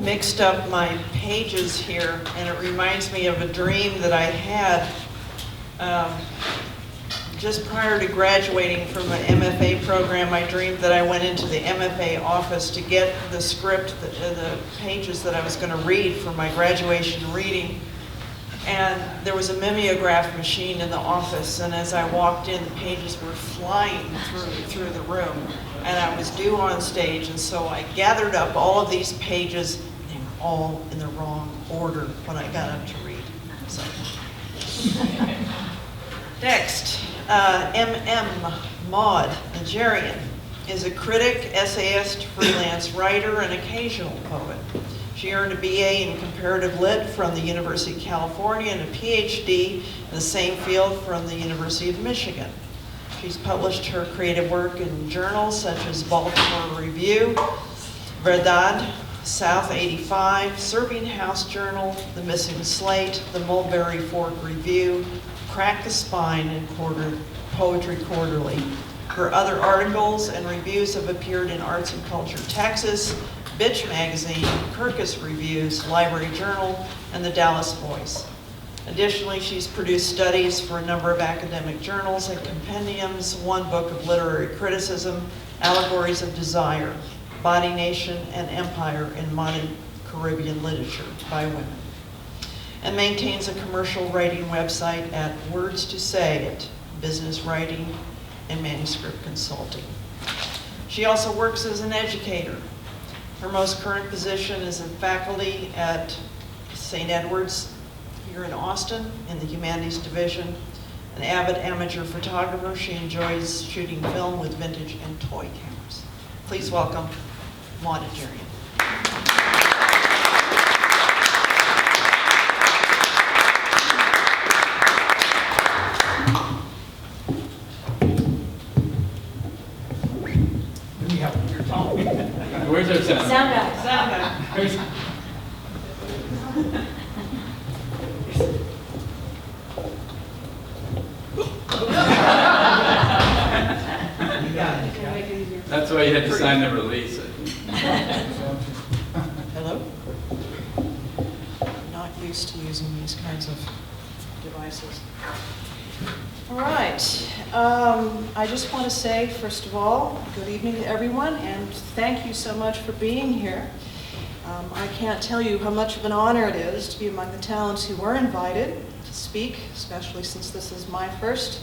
mixed up my pages here, and it reminds me of a dream that I had just prior to graduating from an MFA program. I dreamed that I went into the MFA office to get the script, the pages that I was going to read for my graduation reading. And there was a mimeograph machine in the office, and as I walked in, the pages were flying through the room, and I was due on stage, and so I gathered up all of these pages. They were all in the wrong order when I got up to read. So. Next, Maud Adjarian is a critic, essayist, freelance writer, and occasional poet. She earned a BA in comparative lit from the University of California and a PhD in the same field from the University of Michigan. She's published her creative work in journals such as Baltimore Review, Verdad, South 85, Serving House Journal, the Missing Slate, the Mulberry Fork Review, Crack the Spine, and Poetry Quarterly. Her other articles and reviews have appeared in Arts and Culture Texas, Bitch Magazine, Kirkus Reviews, Library Journal, and the Dallas Voice. Additionally, she's produced studies for a number of academic journals and compendiums, one book of literary criticism, Allegories of Desire, Body, Nation, and Empire in Modern Caribbean Literature by Women, and maintains a commercial writing website at Words to Say It, business writing and manuscript consulting. She also works as an educator. Her most current position is in faculty at St. Edward's here in Austin in the Humanities Division. An avid amateur photographer, she enjoys shooting film with vintage and toy cameras. Please welcome Maud Adjarian. Where's our sound? Sound guy. Sound guy. That's why you had to sign the release. Hello? I'm not used to using these kinds of devices. All right. I just want to say, first of all, good evening to everyone, and thank you so much for being here. I can't tell you how much of an honor it is to be among the talents who were invited to speak, especially since this is my first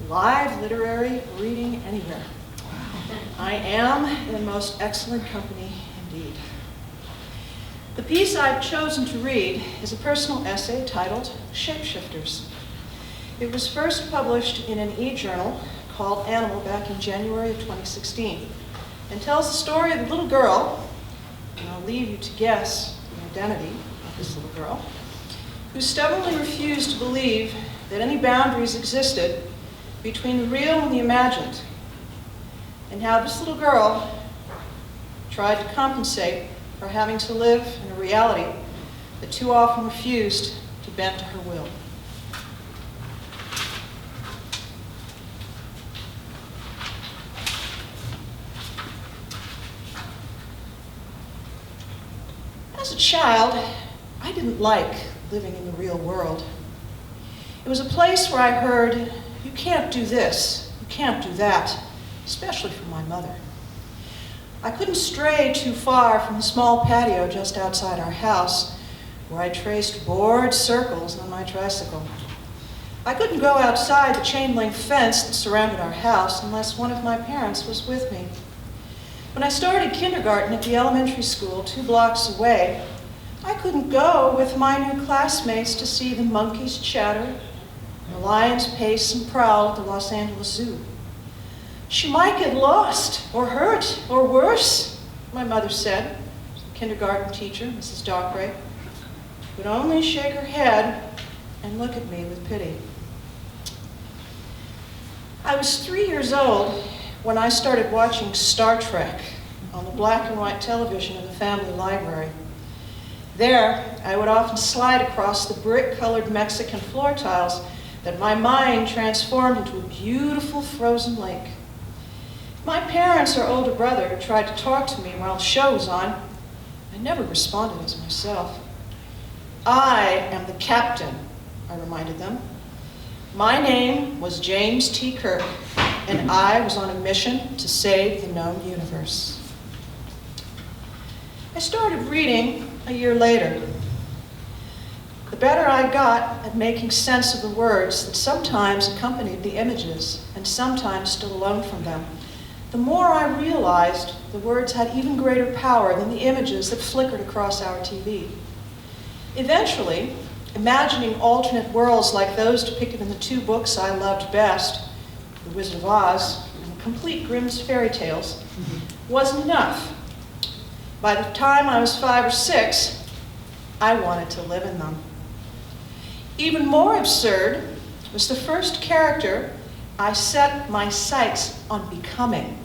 live literary reading anywhere. I am in most excellent company indeed. The piece I've chosen to read is a personal essay titled Shapeshifters. It was first published in an e-journal called Animal back in January of 2016 and tells the story of a little girl, and I'll leave you to guess the identity of this little girl, who stubbornly refused to believe that any boundaries existed between the real and the imagined, and how this little girl tried to compensate for having to live in a reality that too often refused to bend to her will. As a child, I didn't like living in the real world. It was a place where I heard, you can't do this, you can't do that, especially from my mother. I couldn't stray too far from the small patio just outside our house, where I traced bored circles on my tricycle. I couldn't go outside the chain-link fence that surrounded our house unless one of my parents was with me. When I started kindergarten at the elementary school 2 blocks away, I couldn't go with my new classmates to see the monkeys chatter, and the lions pace and prowl at the Los Angeles Zoo. She might get lost, or hurt, or worse, my mother said. The kindergarten teacher, Mrs. Dockray, would only shake her head and look at me with pity. I was 3 years old when I started watching Star Trek on the black and white television in the family library. There, I would often slide across the brick-colored Mexican floor tiles that my mind transformed into a beautiful frozen lake. My parents or older brother tried to talk to me while the show was on. I I never responded as myself. I am the captain, I reminded them. My name was James T. Kirk, and I was on a mission to save the known universe. I started reading a year later. The better I got at making sense of the words that sometimes accompanied the images and sometimes stood alone from them, the more I realized the words had even greater power than the images that flickered across our TV. Eventually, imagining alternate worlds like those depicted in the two books I loved best, The Wizard of Oz and Complete Grimm's Fairy Tales, was enough. By the time I was 5 or 6, I wanted to live in them. Even more absurd was the first character I set my sights on becoming.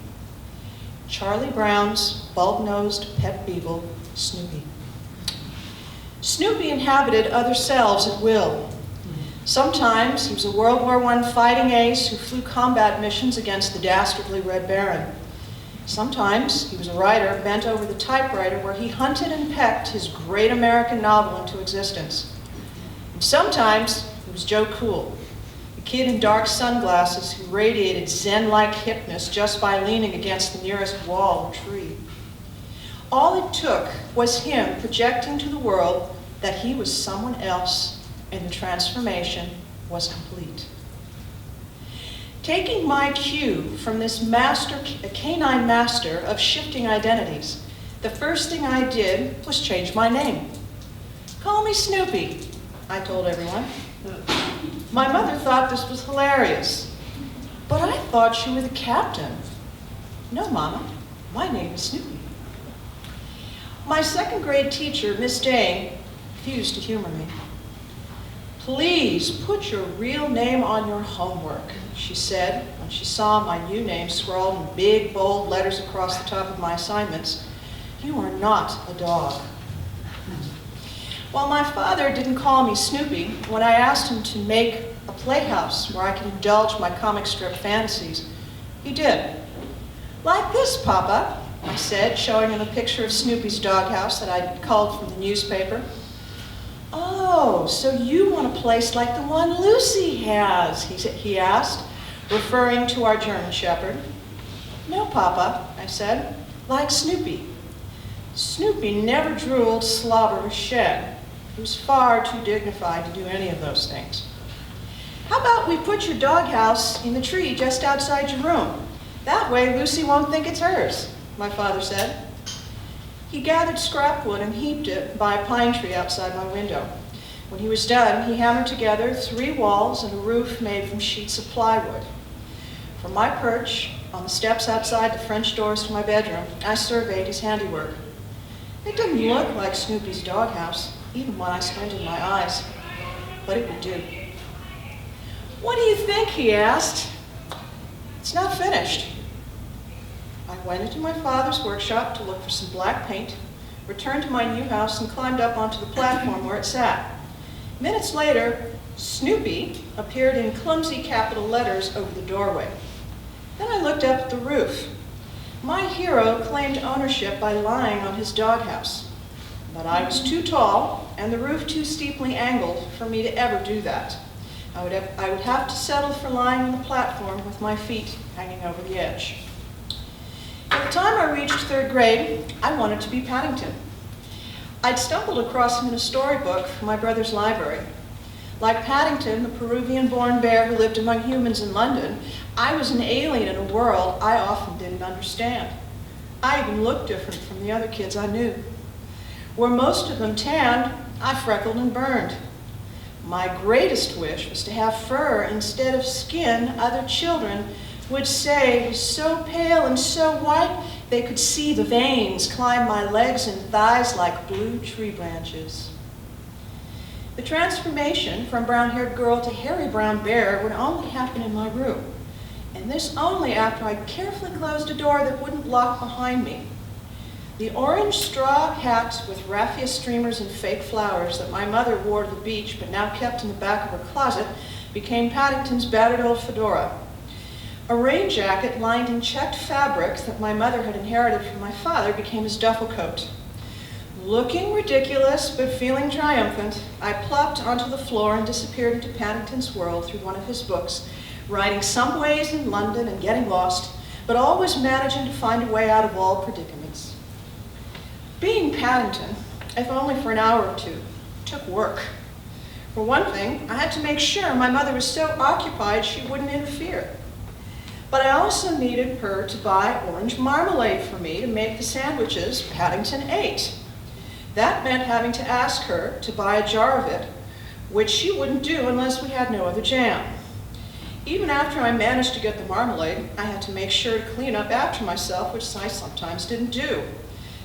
Charlie Brown's bulb-nosed pet beagle, Snoopy. Snoopy inhabited other selves at will. Sometimes he was a World War I fighting ace who flew combat missions against the dastardly Red Baron. Sometimes he was a writer bent over the typewriter where he hunted and pecked his great American novel into existence. And sometimes he was Joe Cool, the kid in dark sunglasses who radiated Zen-like hipness just by leaning against the nearest wall or tree. All it took was him projecting to the world that he was someone else, and the transformation was complete. Taking my cue from this canine master of shifting identities, the first thing I did was change my name. Call me Snoopy, I told everyone. My mother thought this was hilarious, but I thought you were the captain. No, Mama, my name is Snoopy. My second grade teacher, Miss Dane, refused to humor me. Please put your real name on your homework, she said when she saw my new name scrawled in big, bold letters across the top of my assignments. You are not a dog. While my father didn't call me Snoopy, when I asked him to make a playhouse where I could indulge my comic strip fantasies, he did. Like this, Papa, I said, showing him a picture of Snoopy's doghouse that I'd culled from the newspaper. Oh, so you want a place like the one Lucy has, he asked, referring to our German shepherd. No, Papa, I said, like Snoopy. Snoopy never drooled, slobbered, or shed. He was far too dignified to do any of those things. How about we put your doghouse in the tree just outside your room? That way Lucy won't think it's hers, my father said. He gathered scrap wood and heaped it by a pine tree outside my window. When he was done, he hammered together 3 walls and a roof made from sheets of plywood. From my perch on the steps outside the French doors to my bedroom, I surveyed his handiwork. It didn't look like Snoopy's doghouse, even when I squinted my eyes, but it would do. What do you think, he asked. It's not finished. I went into my father's workshop to look for some black paint, returned to my new house, and climbed up onto the platform where it sat. Minutes later, Snoopy appeared in clumsy capital letters over the doorway. Then I looked up at the roof. My hero claimed ownership by lying on his doghouse, but I was too tall and the roof too steeply angled for me to ever do that. I would have to settle for lying on the platform with my feet hanging over the edge. By the time I reached 3rd grade, I wanted to be Paddington. I'd stumbled across him in a storybook from my brother's library. Like Paddington, the Peruvian-born bear who lived among humans in London, I was an alien in a world I often didn't understand. I even looked different from the other kids I knew. Where most of them tanned, I freckled and burned. My greatest wish was to have fur instead of skin other children would say was so pale and so white they could see the veins climb my legs and thighs like blue tree branches. The transformation from brown-haired girl to hairy brown bear would only happen in my room, and this only after I carefully closed a door that wouldn't lock behind me. The orange straw hats with raffia streamers and fake flowers that my mother wore to the beach but now kept in the back of her closet became Paddington's battered old fedora. A rain jacket lined in checked fabric that my mother had inherited from my father became his duffel coat. Looking ridiculous, but feeling triumphant, I plopped onto the floor and disappeared into Paddington's world through one of his books, riding subways in London and getting lost, but always managing to find a way out of all predicaments. Being Paddington, if only for an hour or two, took work. For one thing, I had to make sure my mother was so occupied she wouldn't interfere. But I also needed her to buy orange marmalade for me to make the sandwiches Paddington ate. That meant having to ask her to buy a jar of it, which she wouldn't do unless we had no other jam. Even after I managed to get the marmalade, I had to make sure to clean up after myself, which I sometimes didn't do.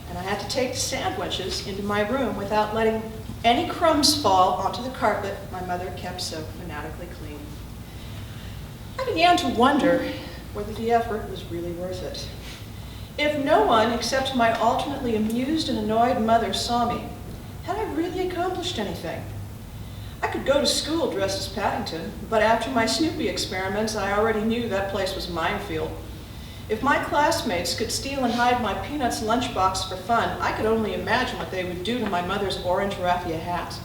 And I had to take the sandwiches into my room without letting any crumbs fall onto the carpet my mother kept so fanatically clean. I began to wonder whether the effort was really worth it. If no one except my alternately amused and annoyed mother saw me, had I really accomplished anything? I could go to school dressed as Paddington, but after my Snoopy experiments, I already knew that place was a minefield. If my classmates could steal and hide my Peanuts lunchbox for fun, I could only imagine what they would do to my mother's orange raffia hat.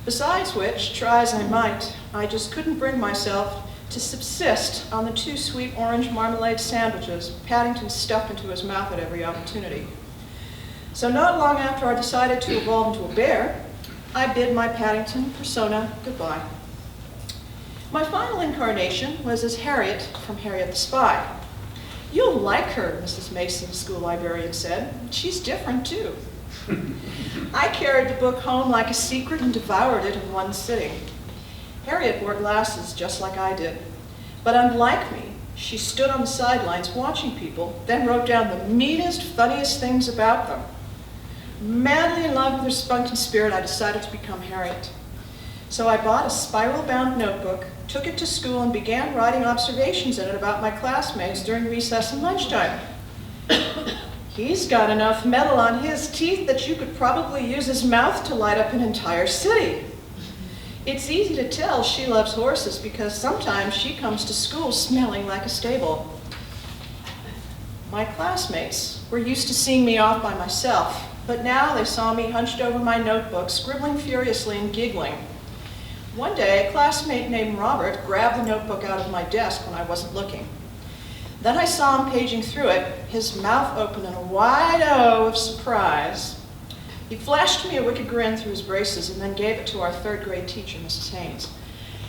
Besides which, try as I might, I just couldn't bring myself to subsist on the 2 sweet orange marmalade sandwiches Paddington stuffed into his mouth at every opportunity. So not long after I decided to evolve into a bear, I bid my Paddington persona goodbye. My final incarnation was as Harriet from Harriet the Spy. "You'll like her," Mrs. Mason, the school librarian, said. "She's different, too." I carried the book home like a secret and devoured it in one sitting. Harriet wore glasses just like I did, but unlike me, she stood on the sidelines watching people, then wrote down the meanest, funniest things about them. Madly in love with her spunk and spirit, I decided to become Harriet. So I bought a spiral-bound notebook, took it to school, and began writing observations in it about my classmates during recess and lunchtime. "He's got enough metal on his teeth that you could probably use his mouth to light up an entire city. It's easy to tell she loves horses because sometimes she comes to school smelling like a stable." My classmates were used to seeing me off by myself, but now they saw me hunched over my notebook, scribbling furiously and giggling. One day, a classmate named Robert grabbed the notebook out of my desk when I wasn't looking. Then I saw him paging through it, his mouth open in a wide O of surprise. He flashed me a wicked grin through his braces and then gave it to our 3rd grade teacher, Mrs. Haynes.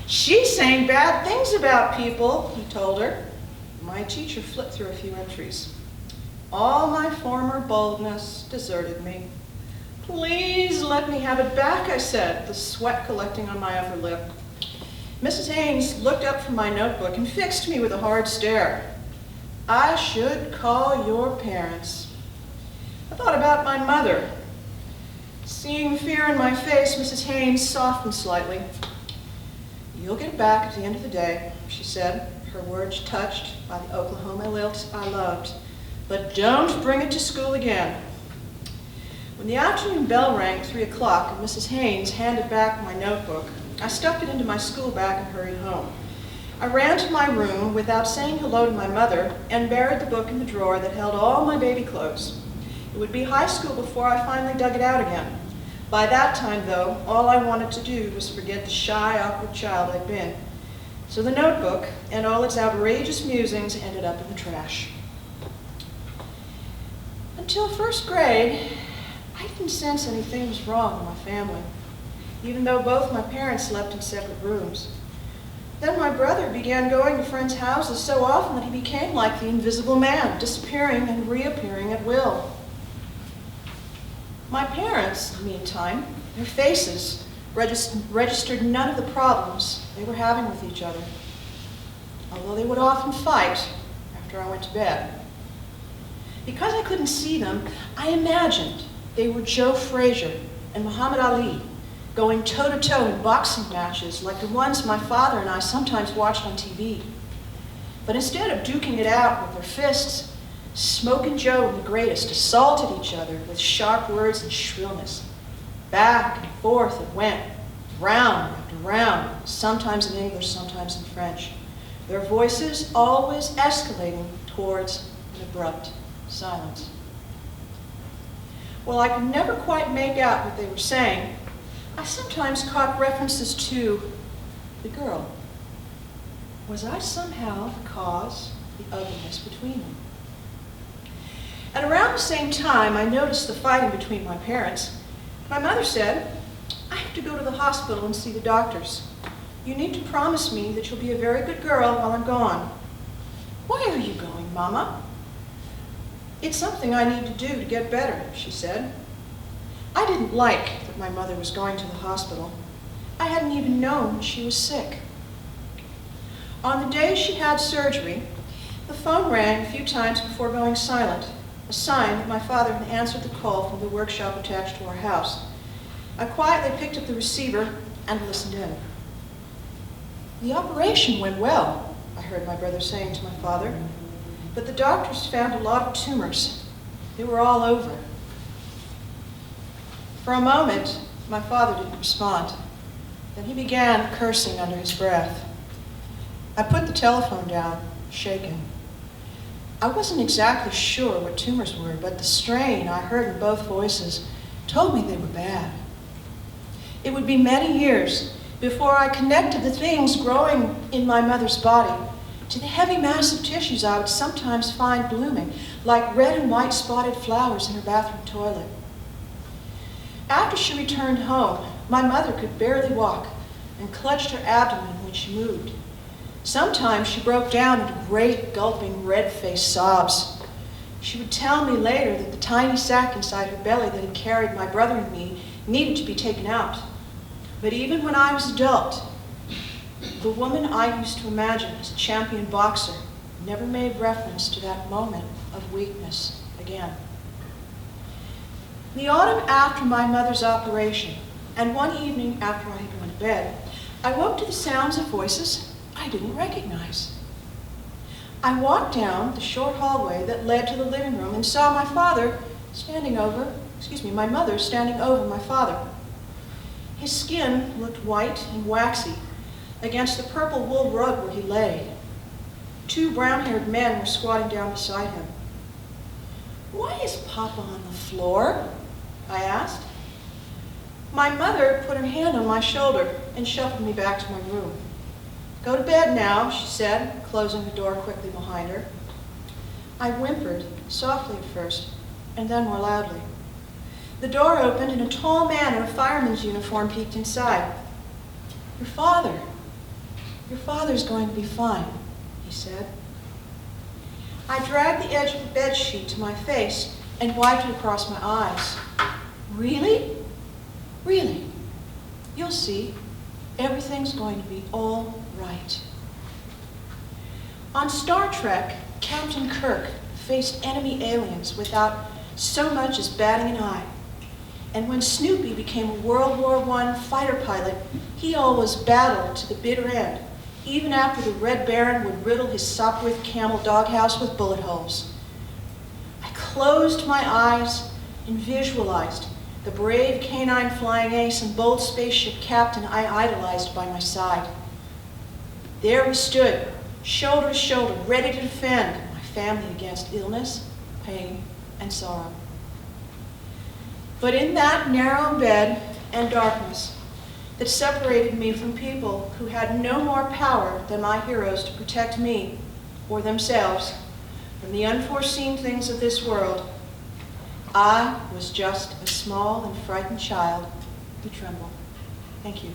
"She's saying bad things about people," he told her. My teacher flipped through a few entries. "All my former boldness deserted me. Please let me have it back," I said, the sweat collecting on my upper lip. Mrs. Haynes looked up from my notebook and fixed me with a hard stare. "I should call your parents." I thought about my mother. Seeing fear in my face, Mrs. Haynes softened slightly. "You'll get it back at the end of the day," she said, her words touched by the Oklahoma lilt I loved. "But don't bring it to school again." When the afternoon bell rang at 3 o'clock and Mrs. Haynes handed back my notebook, I stuffed it into my school bag and hurried home. I ran to my room without saying hello to my mother and buried the book in the drawer that held all my baby clothes. It would be high school before I finally dug it out again. By that time, though, all I wanted to do was forget the shy, awkward child I'd been. So the notebook and all its outrageous musings ended up in the trash. Until 1st grade, I didn't sense anything was wrong in my family, even though both my parents slept in separate rooms. Then my brother began going to friends' houses so often that he became like the invisible man, disappearing and reappearing at will. My parents, meantime, their faces registered none of the problems they were having with each other, although they would often fight after I went to bed. Because I couldn't see them, I imagined they were Joe Frazier and Muhammad Ali going toe-to-toe in boxing matches like the ones my father and I sometimes watched on TV. But instead of duking it out with their fists, Smoke and Joe and the Greatest assaulted each other with sharp words and shrillness. Back and forth it went, round after round, sometimes in English, sometimes in French, their voices always escalating towards an abrupt silence. While I could never quite make out what they were saying, I sometimes caught references to the girl. Was I somehow the cause of the ugliness between them? At around the same time, I noticed the fighting between my parents. My mother said, "I have to go to the hospital and see the doctors. You need to promise me that you'll be a very good girl while I'm gone." "Why are you going, Mama?" "It's something I need to do to get better," she said. I didn't like that my mother was going to the hospital. I hadn't even known she was sick. On the day she had surgery, the phone rang a few times before going silent, a sign that my father had answered the call from the workshop attached to our house. I quietly picked up the receiver and listened in. "The operation went well," I heard my brother saying to my father, "but the doctors found a lot of tumors. They were all over." For a moment, my father didn't respond. Then he began cursing under his breath. I put the telephone down, shaken. I wasn't exactly sure what tumors were, but the strain I heard in both voices told me they were bad. It would be many years before I connected the things growing in my mother's body to the heavy mass of tissues I would sometimes find blooming, like red and white spotted flowers in her bathroom toilet. After she returned home, my mother could barely walk and clutched her abdomen when she moved. Sometimes she broke down into great, gulping, red-faced sobs. She would tell me later that the tiny sac inside her belly that had carried my brother and me needed to be taken out. But even when I was adult, the woman I used to imagine as a champion boxer never made reference to that moment of weakness again. The autumn after my mother's operation, and one evening after I had gone to bed, I woke to the sounds of voices I didn't recognize. I walked down the short hallway that led to the living room and saw my mother standing over my father. His skin looked white and waxy against the purple wool rug where he lay. Two brown-haired men were squatting down beside him. "Why is Papa on the floor?" I asked. My mother put her hand on my shoulder and shuffled me back to my room. "Go to bed now," she said, closing the door quickly behind her. I whimpered, softly at first, and then more loudly. The door opened and a tall man in a fireman's uniform peeked inside. Your father's going to be fine," he said. I dragged the edge of the bedsheet to my face and wiped it across my eyes. "Really? Really? You'll see. Everything's going to be all right." On Star Trek, Captain Kirk faced enemy aliens without so much as batting an eye. And when Snoopy became a World War I fighter pilot, he always battled to the bitter end, even after the Red Baron would riddle his Sopwith camel doghouse with bullet holes. I closed my eyes and visualized the brave canine flying ace and bold spaceship captain I idolized by my side. There we stood, shoulder to shoulder, ready to defend my family against illness, pain, and sorrow. But in that narrow bed and darkness that separated me from people who had no more power than my heroes to protect me or themselves from the unforeseen things of this world, I was just a small and frightened child who trembled. Thank you.